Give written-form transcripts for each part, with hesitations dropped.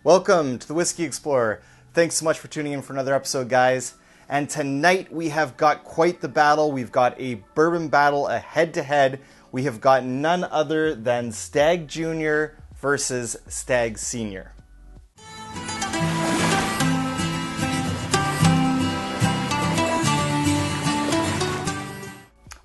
Welcome to the Whiskey Explorer. Thanks so much for tuning in for another episode, guys. And tonight we have got quite the battle. We've got a bourbon battle, a head-to-head. We have got none other than Stagg Jr. versus Stagg Sr.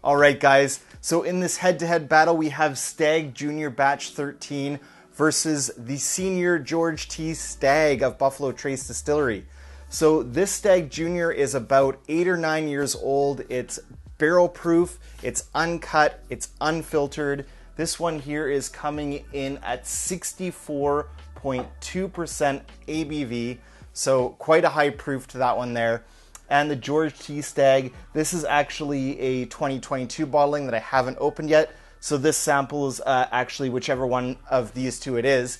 All right, guys. So in this head-to-head battle, we have Stagg Jr. Batch 13 versus the senior George T. Stagg of Buffalo Trace Distillery. So this Stagg Jr. is about 8 or 9 years old. It's barrel proof, it's uncut, it's unfiltered. This one here is coming in at 64.2% ABV, so quite a high proof to that one there. And the George T. Stagg, this is actually a 2022 bottling that I haven't opened yet. So this sample is actually, whichever one of these two it is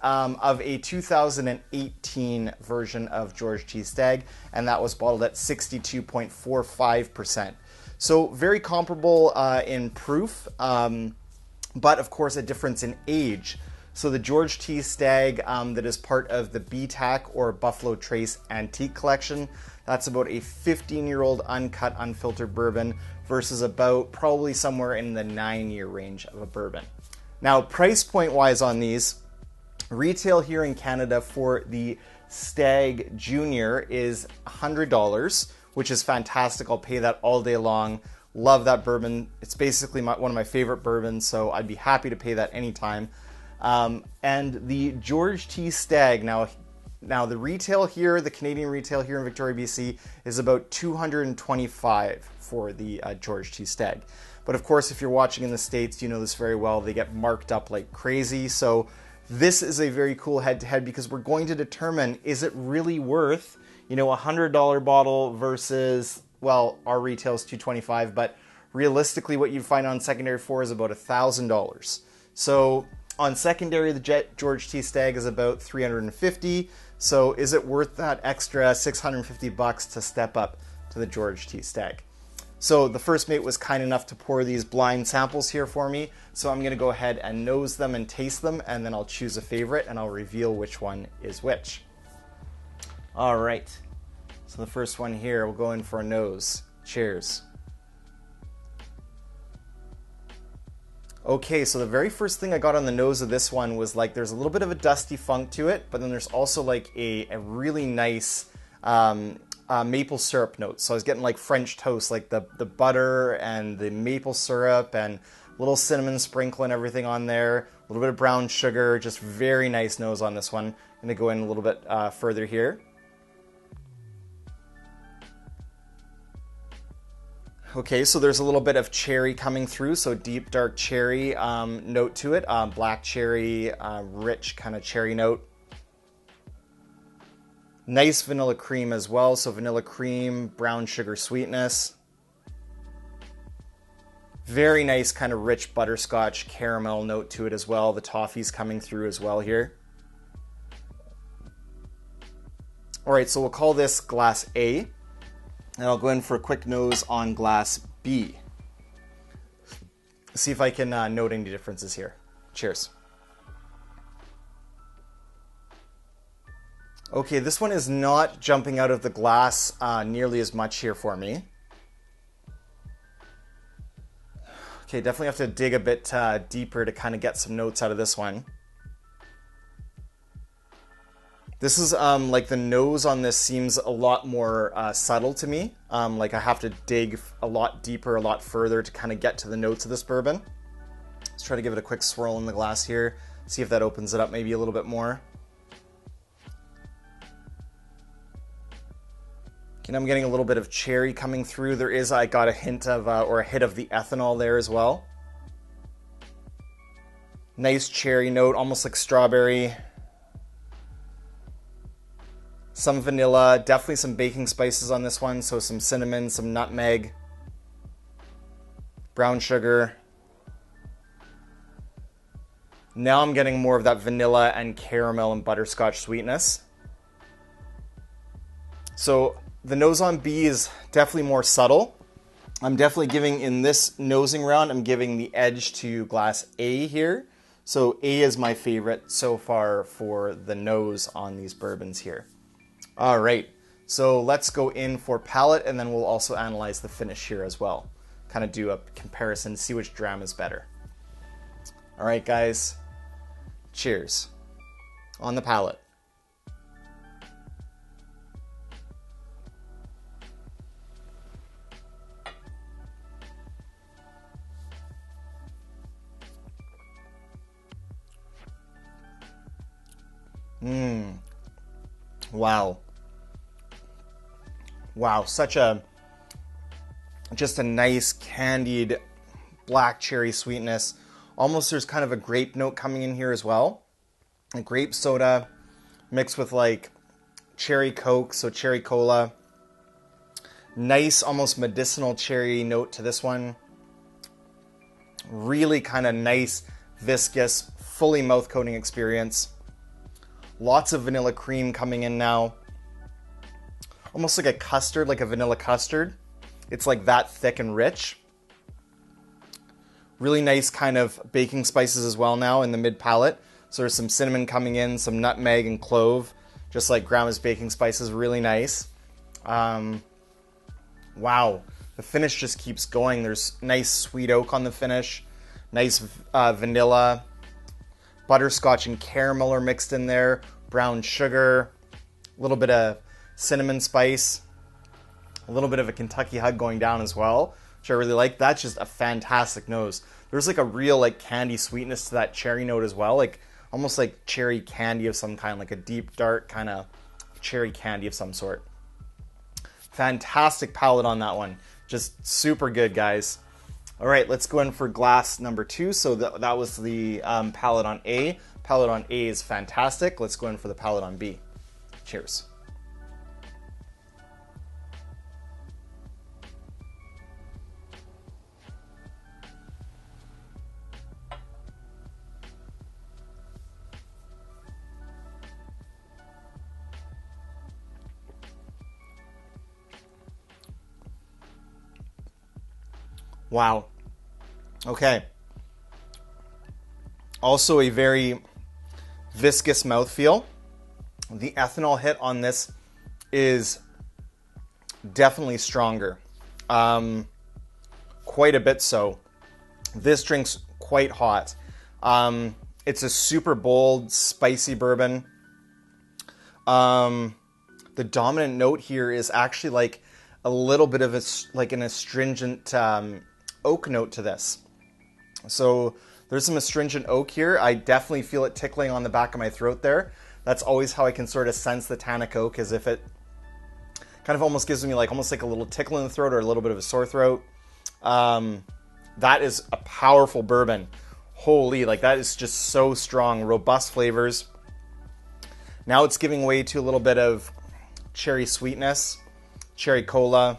of a 2018 version of George T. Stagg, and that was bottled at 62.45%. So very comparable in proof, but of course a difference in age. So the George T. Stagg that is part of the BTAC or Buffalo Trace Antique Collection, that's about a 15-year-old uncut, unfiltered bourbon versus about probably somewhere in the 9-year range of a bourbon. Now, price point wise on these, retail here in Canada for the Stagg Jr. is $100, which is fantastic. I'll pay that all day long. Love that bourbon. It's basically one of my favorite bourbons, so I'd be happy to pay that anytime. And the George T. Stagg, now the retail here, the Canadian retail here in Victoria, BC, is about $225 for the George T. Stagg. But of course, if you're watching in the States, you know this very well, they get marked up like crazy. So this is a very cool head-to-head because we're going to determine, is it really worth, a $100 bottle versus, well, our retail is $225, but realistically what you find on secondary for is about $1,000. So on secondary, the George T. Stagg is about $350. So is it worth that extra $650 to step up to the George T. Stagg? So the first mate was kind enough to pour these blind samples here for me. So I'm going to go ahead and nose them and taste them, and then I'll choose a favorite and I'll reveal which one is which. All right. So the first one here, we'll go in for a nose. Cheers. Okay, so the very first thing I got on the nose of this one was like there's a little bit of a dusty funk to it, but then there's also like a really nice maple syrup note. So I was getting like French toast, like the butter and the maple syrup and little cinnamon sprinkle and everything on there. A little bit of brown sugar, just very nice nose on this one. I'm going to go in a little bit further here. Okay, so there's a little bit of cherry coming through, so deep dark cherry note to it. Black cherry, rich kind of cherry note. Nice vanilla cream as well, so vanilla cream, brown sugar sweetness. Very nice kind of rich butterscotch caramel note to it as well. The toffee's coming through as well here. All right, so we'll call this glass A. And I'll go in for a quick nose on glass B. See if I can note any differences here. Cheers. Okay, this one is not jumping out of the glass nearly as much here for me. Okay, definitely have to dig a bit deeper to kind of get some notes out of this one. This is like the nose on this seems a lot more subtle to me. Like I have to dig a lot deeper, a lot further to kind of get to the notes of this bourbon. Let's try to give it a quick swirl in the glass here. See if that opens it up maybe a little bit more. And I'm getting a little bit of cherry coming through. I got a hint of, or a hit of the ethanol there as well. Nice cherry note, almost like strawberry. Some vanilla, definitely some baking spices on this one. So some cinnamon, some nutmeg, brown sugar. Now I'm getting more of that vanilla and caramel and butterscotch sweetness. So the nose on B is definitely more subtle. I'm definitely giving, in this nosing round, I'm giving the edge to glass A here. So A is my favorite so far for the nose on these bourbons here. All right, so let's go in for palate, and then we'll also analyze the finish here as well. Kind of do a comparison, see which dram is better. All right, guys, cheers. On the palate. Wow. Wow, just a nice candied black cherry sweetness. Almost there's kind of a grape note coming in here as well. A grape soda mixed with like cherry Coke, so cherry cola. Nice, almost medicinal cherry note to this one. Really kind of nice, viscous, fully mouth coating experience. Lots of vanilla cream coming in now. Almost like a custard, like a vanilla custard. It's like that thick and rich. Really nice kind of baking spices as well now in the mid palate. So there's some cinnamon coming in, some nutmeg and clove, just like grandma's baking spices, really nice. Wow, the finish just keeps going. There's nice sweet oak on the finish, nice vanilla. Butterscotch and caramel are mixed in there, brown sugar, a little bit of cinnamon spice, a little bit of a Kentucky hug going down as well, which I really like. That's just a fantastic nose. There's like a real like candy sweetness to that cherry note as well, like almost like cherry candy of some kind, like a deep dark kind of cherry candy of some sort. Fantastic palate on that one. Just super good, guys. All right, let's go in for glass number 2. So that was the palate on A. Palate on A is fantastic. Let's go in for the palate on B. Cheers. Wow. Okay. Also a very viscous mouthfeel. The ethanol hit on this is definitely stronger. Quite a bit so. This drink's quite hot. It's a super bold, spicy bourbon. The dominant note here is actually like a little bit of an astringent oak note to this. So there's some astringent oak here. I definitely feel it tickling on the back of my throat there. That's always how I can sort of sense the tannic oak, as if it kind of almost gives me almost like a little tickle in the throat or a little bit of a sore throat. That is a powerful bourbon. Holy, like that is just so strong, robust flavors. Now it's giving way to a little bit of cherry sweetness, cherry cola.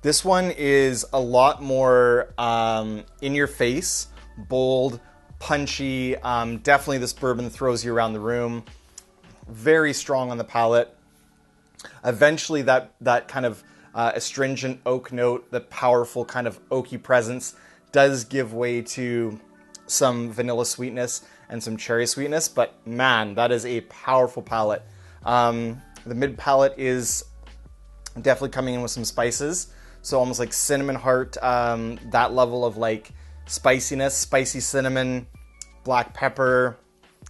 This one is a lot more in your face, bold, punchy. Definitely this bourbon throws you around the room. Very strong on the palate. Eventually that kind of astringent oak note, the powerful kind of oaky presence, does give way to some vanilla sweetness and some cherry sweetness. But man, that is a powerful palate. The mid palate is definitely coming in with some spices. So almost like cinnamon heart, that level of like spiciness, spicy cinnamon, black pepper,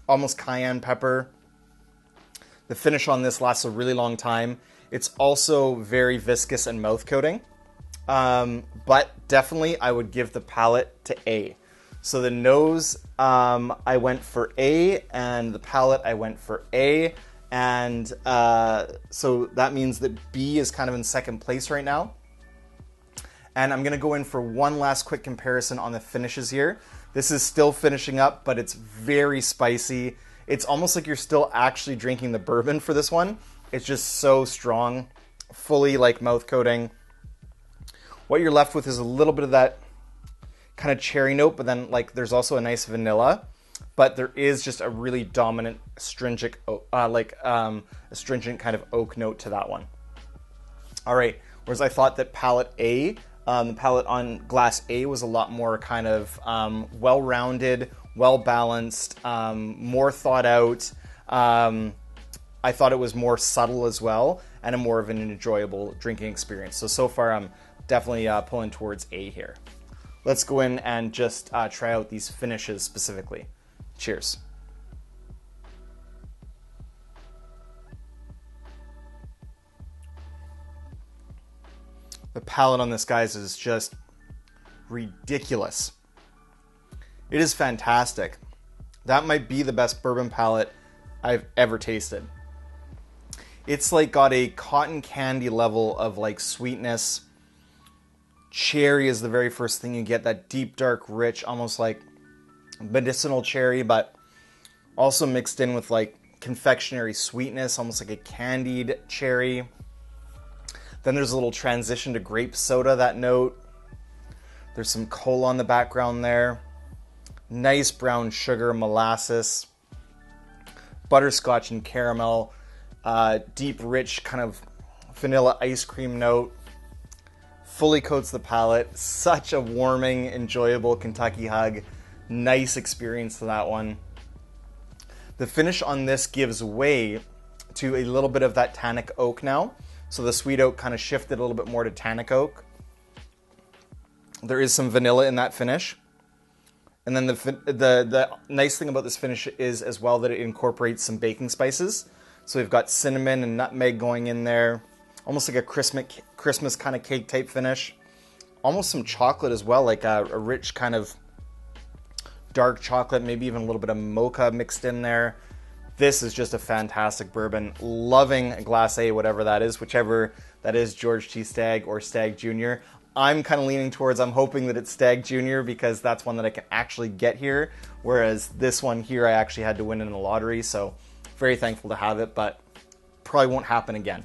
almost cayenne pepper. The finish on this lasts a really long time. It's also very viscous and mouth coating. But definitely I would give the palate to A. So the nose, I went for A, and the palate I went for A. And so that means that B is kind of in second place right now. And I'm going to go in for one last quick comparison on the finishes here. This is still finishing up, but it's very spicy. It's almost like you're still actually drinking the bourbon for this one. It's just so strong, fully like mouth coating. What you're left with is a little bit of that kind of cherry note, but then like there's also a nice vanilla. But there is just a really dominant astringent, astringent kind of oak note to that one. All right. Whereas I thought that palate A The palate on glass A was a lot more kind of well-rounded, well-balanced, more thought out. I thought it was more subtle as well, and a more of an enjoyable drinking experience. So far I'm definitely pulling towards A here. Let's go in and just try out these finishes specifically. Cheers. The palate on this, guys, is just ridiculous. It is fantastic. That might be the best bourbon palate I've ever tasted. It's like got a cotton candy level of like sweetness. Cherry is the very first thing you get. That deep, dark, rich, almost like medicinal cherry, but also mixed in with like confectionery sweetness, almost like a candied cherry. Then there's a little transition to grape soda, that note. There's some cola on the background there. Nice brown sugar, molasses, butterscotch and caramel, deep, rich kind of vanilla ice cream note. Fully coats the palate. Such a warming, enjoyable Kentucky hug. Nice experience to that one. The finish on this gives way to a little bit of that tannic oak now. So the sweet oak kind of shifted a little bit more to tannic oak. There is some vanilla in that finish. And then the nice thing about this finish is as well that it incorporates some baking spices. So we've got cinnamon and nutmeg going in there. Almost like a Christmas kind of cake type finish. Almost some chocolate as well, like a rich kind of dark chocolate, maybe even a little bit of mocha mixed in there. This is just a fantastic bourbon. Loving Glass A, whatever that is, whichever that is, George T. Stagg or Stagg Jr. I'm kind of leaning towards, I'm hoping that it's Stagg Jr. because that's one that I can actually get here, whereas this one here I actually had to win in a lottery, so very thankful to have it, but probably won't happen again.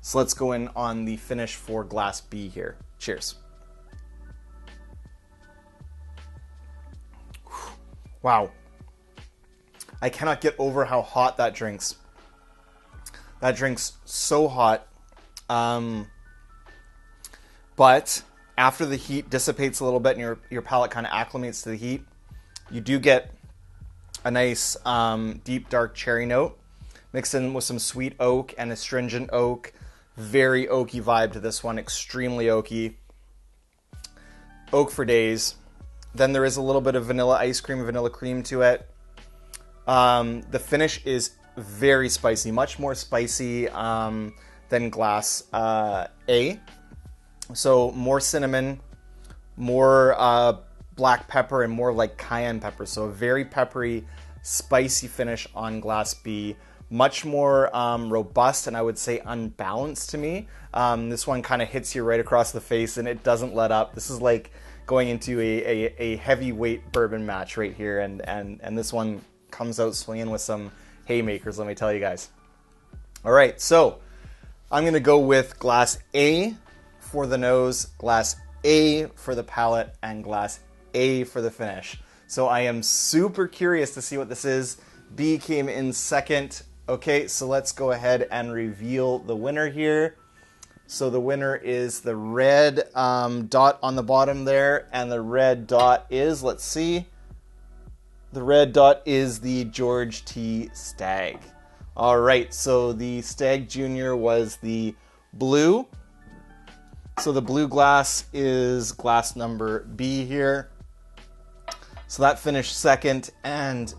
So let's go in on the finish for Glass B here. Cheers. Wow. I cannot get over how hot that drinks. That drinks so hot. But after the heat dissipates a little bit and your palate kind of acclimates to the heat, you do get a nice deep dark cherry note mixed in with some sweet oak and astringent oak. Very oaky vibe to this one, extremely oaky. Oak for days. Then there is a little bit of vanilla ice cream, vanilla cream to it. The finish is very spicy, much more spicy than Glass A. So more cinnamon, more black pepper, and more like cayenne pepper. So a very peppery, spicy finish on Glass B. Much more robust and I would say unbalanced to me. This one kind of hits you right across the face and it doesn't let up. This is like going into a heavyweight bourbon match right here, and this one comes out swinging with some haymakers, let me tell you guys. All right, so I'm going to go with Glass A for the nose, Glass A for the palate, and Glass A for the finish. So I am super curious to see what this is. B came in second. Okay, so let's go ahead and reveal the winner here. So the winner is the red dot on the bottom there, and the red dot is, let's see, the red dot is the George T. Stagg. All right, so the Stagg Jr. was the blue. So the blue glass is glass number B here. So that finished second, and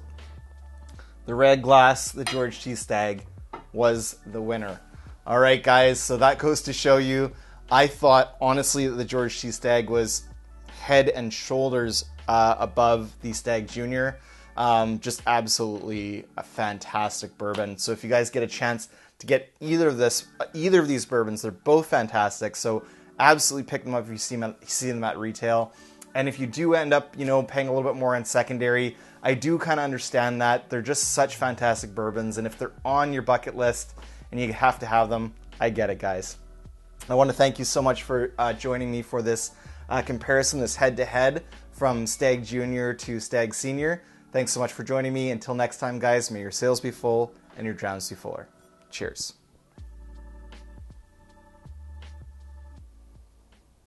the red glass, the George T. Stagg, was the winner. All right, guys, so that goes to show you, I thought, honestly, that the George T. Stagg was head and shoulders above the Stagg Jr. Just absolutely a fantastic bourbon. So if you guys get a chance to get either of these bourbons, they're both fantastic. So absolutely pick them up if you see them at retail. And if you do end up, paying a little bit more on secondary, I do kind of understand that. They're just such fantastic bourbons. And if they're on your bucket list and you have to have them, I get it, guys. I want to thank you so much for joining me for this comparison, this head-to-head from Stagg Jr. to Stagg Sr. Thanks so much for joining me. Until next time, guys, may your sails be full and your drowns be fuller. Cheers.